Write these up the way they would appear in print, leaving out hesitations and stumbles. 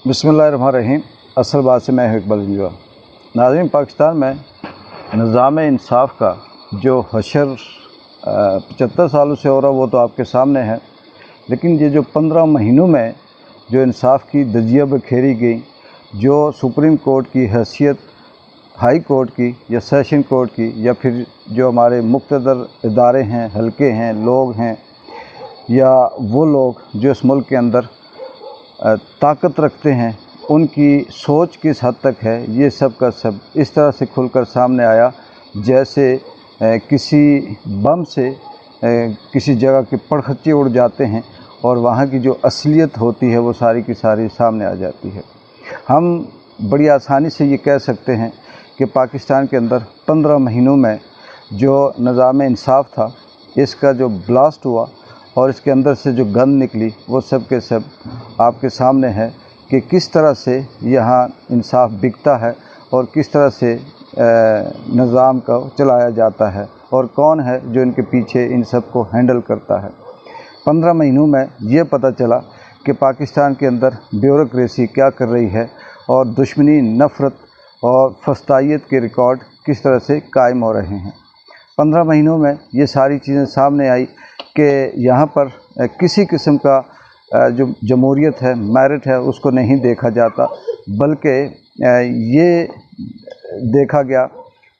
बिस्मिल्लाहिर्रहमानिर्रहीम। असल बात से मैं इकबाल इंजवा। नाज़रीन, पाकिस्तान में निज़ाम इंसाफ का जो हशर 75 सालों से हो रहा वो तो आपके सामने है, लेकिन ये जो 15 महीनों में जो इंसाफ की धज्जियाँ बिखेरी गई, जो सुप्रीम कोर्ट की हैसियत हाई कोर्ट की या सेशन कोर्ट की या फिर जो हमारे मुक़्तदर इदारे हैं, हल्के हैं, लोग हैं या वो लोग जो इस मुल्क के अंदर ताकत रखते हैं, उनकी सोच किस हद तक है, ये सब का सब इस तरह से खुलकर सामने आया जैसे किसी बम से किसी जगह के पड़खच्चे उड़ जाते हैं और वहाँ की जो असलियत होती है वो सारी की सारी सामने आ जाती है। हम बड़ी आसानी से ये कह सकते हैं कि पाकिस्तान के अंदर 15 महीनों में जो निज़ाम इंसाफ था, इसका जो ब्लास्ट हुआ और इसके अंदर से जो गंद निकली वो सब के सब आपके सामने है कि किस तरह से यहाँ इंसाफ बिकता है और किस तरह से निज़ाम को चलाया जाता है और कौन है जो इनके पीछे इन सब को हैंडल करता है। 15 महीनों में ये पता चला कि पाकिस्तान के अंदर ब्यूरोक्रेसी क्या कर रही है और दुश्मनी, नफ़रत और फस्तायत के रिकॉर्ड किस तरह से कायम हो रहे हैं। 15 महीनों में ये सारी चीज़ें सामने आई कि यहाँ पर किसी किस्म का जो जमहूरियत है, मेरिट है, उसको नहीं देखा जाता, बल्कि ये देखा गया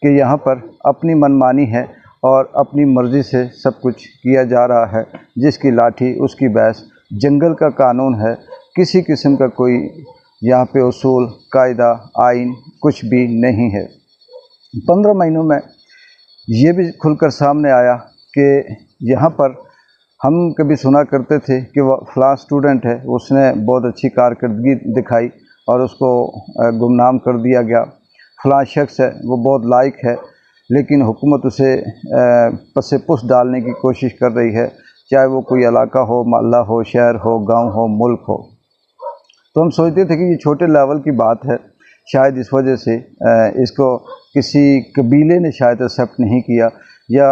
कि यहाँ पर अपनी मनमानी है और अपनी मर्ज़ी से सब कुछ किया जा रहा है। जिसकी लाठी उसकी भैंस, जंगल का कानून है, किसी किस्म का कोई यहाँ पे उसूल, कायदा, आइन कुछ भी नहीं है। 15 महीनों में ये भी खुलकर सामने आया कि यहाँ पर हम कभी सुना करते थे कि वो फ़लाँ स्टूडेंट है, उसने बहुत अच्छी कारकर्दगी दिखाई और उसको गुमनाम कर दिया गया। फ़लाँ शख्स है, वो बहुत लायक है, लेकिन हुकूमत उसे पसे पुस डालने की कोशिश कर रही है, चाहे वो कोई इलाका हो, मोहल्ला हो, शहर हो, गांव हो, मुल्क हो। तो हम सोचते थे कि ये छोटे लेवल की बात है, शायद इस वजह से इसको किसी कबीले ने शायद एक्सेप्ट नहीं किया या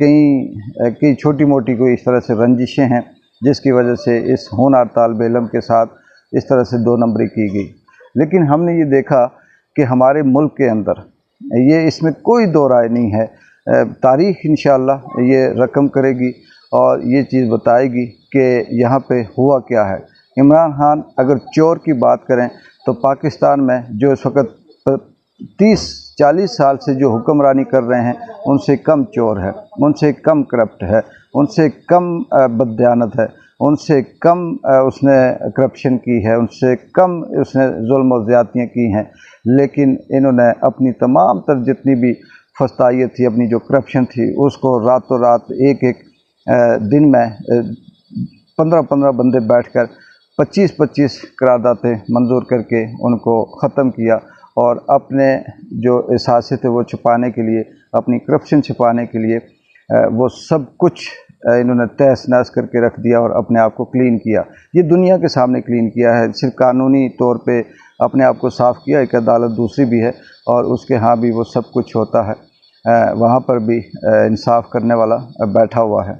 कई छोटी मोटी कोई इस तरह से रंजिशें हैं जिसकी वजह से इस होनहार तालिब इल्म के साथ इस तरह से दो नंबरी की गई। लेकिन हमने ये देखा कि हमारे मुल्क के अंदर ये इसमें कोई दो राय नहीं है। तारीख़ इंशाअल्लाह ये रकम करेगी और ये चीज़ बताएगी कि यहाँ पे हुआ क्या है। इमरान खान अगर चोर की बात करें तो पाकिस्तान में जो इस वक्त 30-40 साल से जो हुक्मरानी कर रहे हैं, उनसे कम चोर है, उनसे कम करप्ट है, उनसे कम बददियानत है, उनसे कम उसने करप्शन की है, उनसे कम उसने जुल्म और ज़्यादतियाँ की हैं। लेकिन इन्होंने अपनी तमाम तर जितनी भी फस्तायत थी, अपनी जो करप्शन थी, उसको रातों रात एक दिन में 15-15 बंदे बैठकर 25-25 करारदादें मंजूर करके उनको ख़त्म किया और अपने जो एहसास थे वो छुपाने के लिए, अपनी करप्शन छुपाने के लिए वो सब कुछ इन्होंने तहस नहस करके रख दिया और अपने आप को क्लीन किया। ये दुनिया के सामने क्लीन किया है, सिर्फ कानूनी तौर पे अपने आप को साफ़ किया। एक अदालत दूसरी भी है और उसके यहाँ भी वो सब कुछ होता है, वहाँ पर भी इंसाफ करने वाला बैठा हुआ है।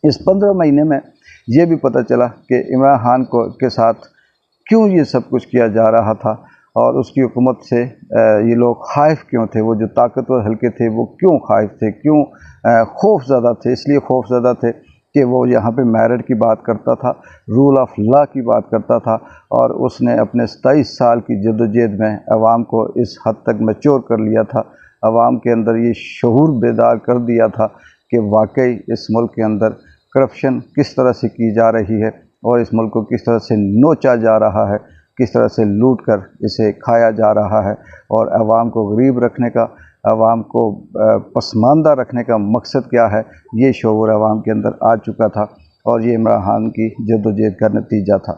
इस 15 महीने में ये भी पता चला कि इमरान खान को के साथ क्यों ये सब कुछ किया जा रहा था और उसकी हुकूमत से ये लोग खाइफ क्यों थे। वो जो ताकतवर हल्के थे वो क्यों खाइफ थे, क्यों खौफज़दा थे। इसलिए खौफज़दा थे कि वो यहाँ पे मेरिट की बात करता था, रूल ऑफ लॉ की बात करता था और उसने अपने 27 साल की जद्दोजहद में अवाम को इस हद तक मैच्योर कर लिया था, अवाम के अंदर ये शऊर बेदार कर दिया था कि वाकई इस मुल्क के अंदर करप्शन किस तरह से की जा रही है और इस मुल्क को किस तरह से नोचा जा रहा है, किस तरह से लूट कर इसे खाया जा रहा है और अवाम को गरीब रखने का, अवाम को पसमानदा रखने का मकसद क्या है, ये शऊर अवाम के अंदर आ चुका था और ये इमरान खान की जद्दोजहद का नतीजा था।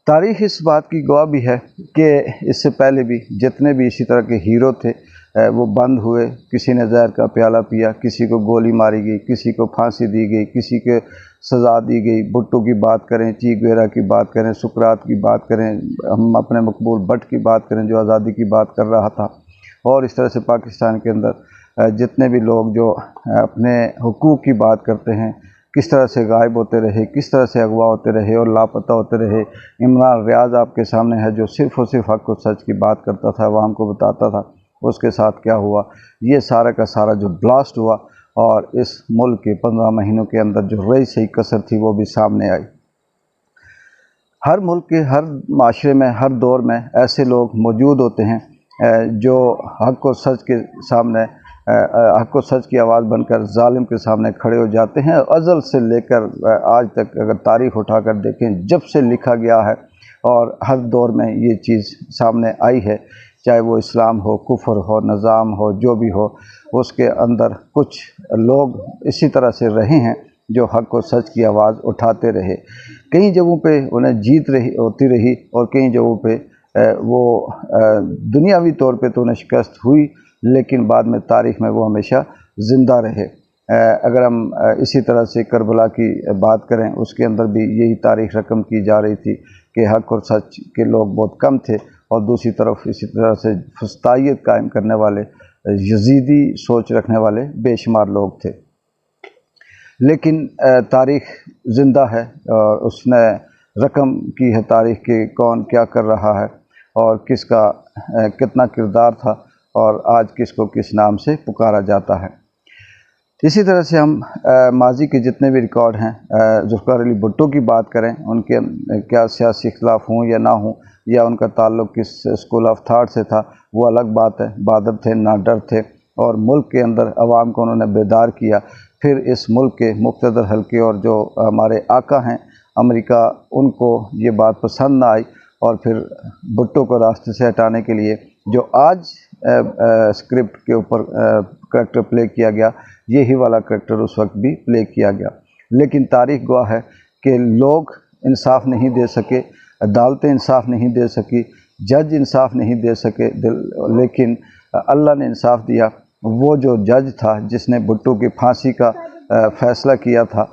तारीख़ इस बात की गवाह भी है कि इससे पहले भी जितने भी इसी तरह के हीरो थे वो बंद हुए। किसी ने जहर का प्याला पिया, किसी को गोली मारी गई, किसी को फांसी दी गई, किसी के सज़ा दी गई। भुट्टो की बात करें, चे गुवेरा की बात करें, सुकरात की बात करें, हम अपने मकबूल भट्ट की बात करें जो आज़ादी की बात कर रहा था, और इस तरह से पाकिस्तान के अंदर जितने भी लोग जो अपने हुकूक़ की बात करते हैं, کس طرح سے غائب ہوتے رہے، کس طرح سے اغوا ہوتے رہے اور لاپتہ ہوتے رہے۔ عمران ریاض آپ کے سامنے ہے جو صرف اور صرف حق و سچ کی بات کرتا تھا، عوام کو بتاتا تھا، اس کے ساتھ کیا ہوا۔ یہ سارا کا سارا جو بلاسٹ ہوا اور اس ملک کے 15 مہینوں کے اندر جو رہی صحیح کثر تھی وہ بھی سامنے آئی۔ ہر ملک کے ہر معاشرے میں ہر دور میں ایسے لوگ موجود ہوتے ہیں جو حق و سچ کے سامنے حق و سچ کی آواز بن کر ظالم کے سامنے کھڑے ہو جاتے ہیں۔ ازل سے لے کر آج تک اگر تاریخ اٹھا کر دیکھیں، جب سے لکھا گیا ہے اور ہر دور میں یہ چیز سامنے آئی ہے، چاہے وہ اسلام ہو، کفر ہو، نظام ہو، جو بھی ہو، اس کے اندر کچھ لوگ اسی طرح سے رہے ہیں جو حق و سچ کی آواز اٹھاتے رہے۔ کئی جگہوں پہ انہیں جیت ہوتی رہی اور کئی جگہوں پہ وہ دنیاوی طور پہ تو انہیں شکست ہوئی، لیکن بعد میں تاریخ میں وہ ہمیشہ زندہ رہے۔ اگر ہم اسی طرح سے کربلا کی بات کریں، اس کے اندر بھی یہی تاریخ رقم کی جا رہی تھی کہ حق اور سچ کے لوگ بہت کم تھے اور دوسری طرف اسی طرح سے فسطائیت قائم کرنے والے، یزیدی سوچ رکھنے والے بے شمار لوگ تھے۔ لیکن تاریخ زندہ ہے اور اس نے رقم کی ہے تاریخ کہ کون کیا کر رہا ہے اور کس کا کتنا کردار تھا اور آج کس کو کس نام سے پکارا جاتا ہے۔ اسی طرح سے ہم ماضی کے جتنے بھی ریکارڈ ہیں، ذوالفقار علی بھٹو کی بات کریں، ان کے کیا سیاسی اختلاف ہوں یا نہ ہوں، یا ان کا تعلق کس اسکول آف تھاٹ سے تھا، وہ الگ بات ہے۔ بہادر تھے، نہ ڈر تھے اور ملک کے اندر عوام کو انہوں نے بیدار کیا۔ پھر اس ملک کے مقتدر حلقے اور جو ہمارے آقا ہیں امریکہ، ان کو یہ بات پسند نہ آئی اور پھر بھٹو کو راستے سے ہٹانے کے لیے جو آج اسکرپٹ کے اوپر کریکٹر پلے کیا گیا، یہی والا کریکٹر اس وقت بھی پلے کیا گیا۔ لیکن تاریخ گواہ ہے کہ لوگ انصاف نہیں دے سکے، عدالتیں انصاف نہیں دے سکی، جج انصاف نہیں دے سکے، لیکن اللہ نے انصاف دیا۔ وہ جو جج تھا جس نے بھٹو کی پھانسی کا فیصلہ کیا تھا،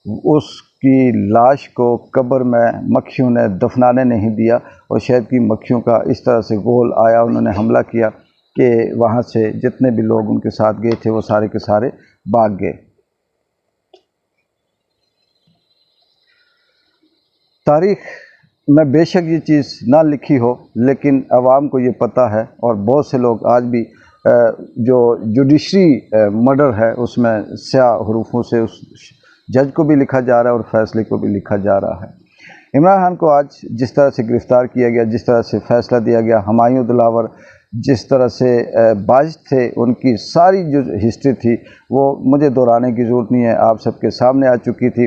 اس کی لاش کو قبر میں مکھیوں نے دفنانے نہیں دیا اور شہد کی مکھیوں کا اس طرح سے گول آیا، انہوں نے حملہ کیا کہ وہاں سے جتنے بھی لوگ ان کے ساتھ گئے تھے وہ سارے کے سارے بھاگ گئے۔ تاریخ میں بے شک یہ چیز نہ لکھی ہو، لیکن عوام کو یہ پتہ ہے اور بہت سے لوگ آج بھی جو جوڈیشری مرڈر ہے اس میں سیاہ حروفوں سے اس جج کو بھی لکھا جا رہا ہے اور فیصلے کو بھی لکھا جا رہا ہے۔ عمران خان کو آج جس طرح سے گرفتار کیا گیا، جس طرح سے فیصلہ دیا گیا، ہمایوں دلاور جس طرح سے باعث تھے، ان کی ساری جو ہسٹری تھی وہ مجھے دہرانے کی ضرورت نہیں ہے، آپ سب کے سامنے آ چکی تھی۔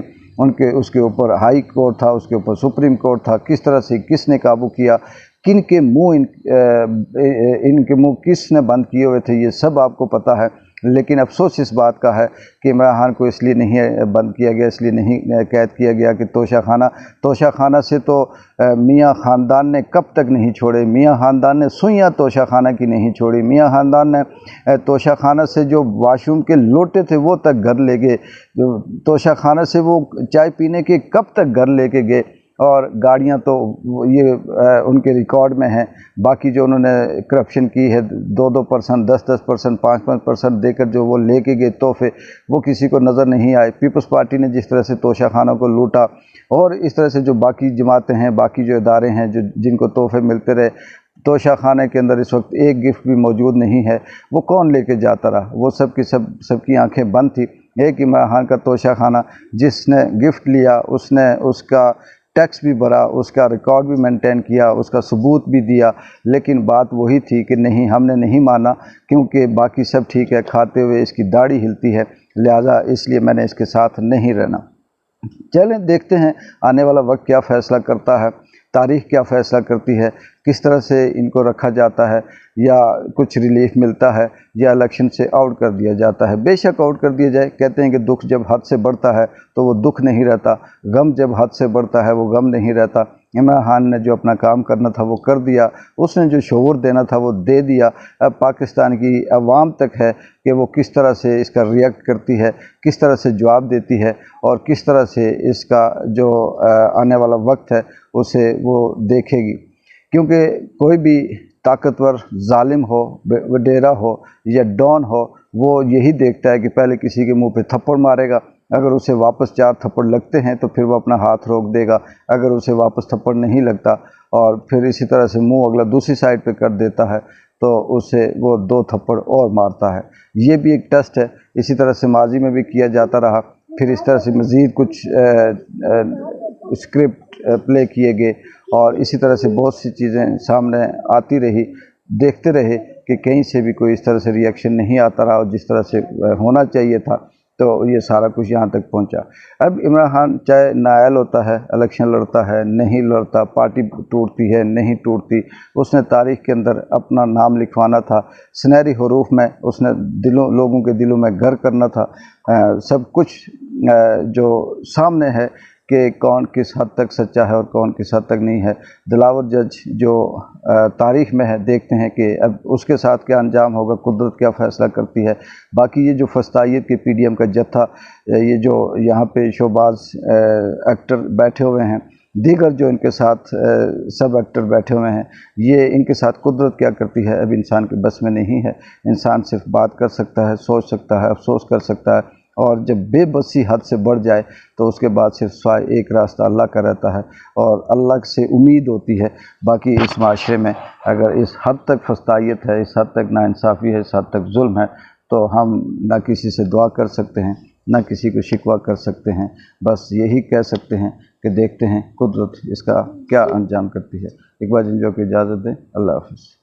اس کے اوپر ہائی کورٹ تھا، اس کے اوپر سپریم کورٹ تھا، کس طرح سے کس نے قابو کیا، کن کے منہ ان کے منہ کس نے بند کیے ہوئے تھے، یہ سب آپ کو پتہ ہے۔ لیکن افسوس اس بات کا ہے کہ عمران خان کو اس لیے نہیں بند کیا گیا، اس لیے نہیں قید کیا گیا کہ توشہ خانہ سے تو میاں خاندان نے کب تک نہیں چھوڑے، میاں خاندان نے سوئیاں توشہ خانہ کی نہیں چھوڑی، میاں خاندان نے توشہ خانہ سے جو واش روم کے لوٹے تھے وہ تک گھر لے گئے، توشہ خانہ سے وہ چائے پینے کے کب تک گھر لے کے گئے، اور گاڑیاں تو یہ ان کے ریکارڈ میں ہیں۔ باقی جو انہوں نے کرپشن کی ہے 2% 10% 5% دے کر جو وہ لے کے گئے تحفے، وہ کسی کو نظر نہیں آئے۔ پیپلز پارٹی نے جس طرح سے توشہ خانوں کو لوٹا اور اس طرح سے جو باقی جماعتیں ہیں، باقی جو ادارے ہیں جن کو تحفے ملتے رہے، توشہ خانے کے اندر اس وقت ایک گفٹ بھی موجود نہیں ہے، وہ کون لے کے جاتا رہا؟ وہ سب کی آنکھیں بند تھی۔ ایک عمران خان کا توشہ خانہ جس نے گفٹ لیا، اس نے اس کا ٹیکس بھی بھرا، اس کا ریکارڈ بھی مینٹین کیا، اس کا ثبوت بھی دیا، لیکن بات وہی تھی کہ نہیں، ہم نے نہیں مانا کیونکہ باقی سب ٹھیک ہے، کھاتے ہوئے اس کی داڑھی ہلتی ہے، لہٰذا اس لیے میں نے اس کے ساتھ نہیں رہنا۔ چلیں دیکھتے ہیں آنے والا وقت کیا فیصلہ کرتا ہے، تاریخ کیا فیصلہ کرتی ہے، کس طرح سے ان کو رکھا جاتا ہے، یا کچھ ریلیف ملتا ہے یا الیکشن سے آؤٹ کر دیا جاتا ہے۔ بے شک آؤٹ کر دیا جائے، کہتے ہیں کہ دکھ جب حد سے بڑھتا ہے تو وہ دکھ نہیں رہتا، غم جب حد سے بڑھتا ہے وہ غم نہیں رہتا۔ عمران خان نے جو اپنا کام کرنا تھا وہ کر دیا، اس نے جو شعور دینا تھا وہ دے دیا۔ اب پاکستان کی عوام تک ہے کہ وہ کس طرح سے اس کا ریئیکٹ کرتی ہے، کس طرح سے جواب دیتی ہے اور کس طرح سے اس کا جو آنے والا وقت ہے اسے وہ دیکھے گی، کیونکہ کوئی بھی طاقتور ظالم ہو، وڈیرا ہو یا ڈان ہو، وہ یہی دیکھتا ہے کہ پہلے کسی کے منہ پہ تھپڑ مارے گا अगर उसे वापस 4 थप्पड़ लगते हैं तो फिर वो अपना हाथ रोक देगा, अगर उसे वापस थप्पड़ नहीं लगता और फिर इसी तरह से मुंह अगला दूसरी साइड पे कर देता है तो उसे वो 2 थप्पड़ और मारता है। ये भी एक टेस्ट है, इसी तरह से माजी में भी किया जाता रहा। फिर इस तरह से मज़ीद कुछ स्क्रिप्ट प्ले किए गए और इसी तरह से बहुत सी चीज़ें सामने आती रही। देखते रहे कि कहीं से भी कोई इस तरह से रिएक्शन नहीं आता रहा और जिस तरह से होना चाहिए था, तो ये सारा कुछ यहाँ तक पहुँचा। अब इमरान खान चाहे नाअहल होता है, इलेक्शन लड़ता है, नहीं लड़ता, पार्टी टूटती है, नहीं टूटती, उसने तारीख़ के अंदर अपना नाम लिखवाना था, सुनहरी हरूफ में उसने लोगों के दिलों में घर करना था। सब कुछ जो सामने है कि कौन किस हद तक सच्चा है और कौन किस हद तक नहीं है। दिलावर जज जो तारीख़ में है, देखते हैं कि अब उसके साथ क्या अंजाम होगा, कुदरत क्या फ़ैसला करती है। बाकी ये जो फस्तायत के PDM का जत्था, ये जो यहाँ पे शोबाज एक्टर बैठे हुए हैं, दीगर जो इनके साथ सब एक्टर बैठे हुए हैं, ये इनके साथ कुदरत क्या करती है अब इंसान के बस में नहीं है। इंसान सिर्फ बात कर सकता है, सोच सकता है, अफसोस कर सकता है, और जब बेबसी हद से बढ़ जाए तो उसके बाद सिर्फ सिवाय एक रास्ता अल्लाह का रहता है और अल्लाह से उम्मीद होती है। बाकी इस माशरे में अगर इस हद तक फस्तायत है, इस हद तक नाइंसाफ़ी है, इस हद तक जुल्म है, तो हम ना किसी से दुआ कर सकते हैं, ना किसी को शिकवा कर सकते हैं। बस यही कह सकते हैं कि देखते हैं कुदरत इसका क्या अंजाम करती है। इकबाल जिंजो को इजाज़त दें। अल्लाह हाफ़िज़।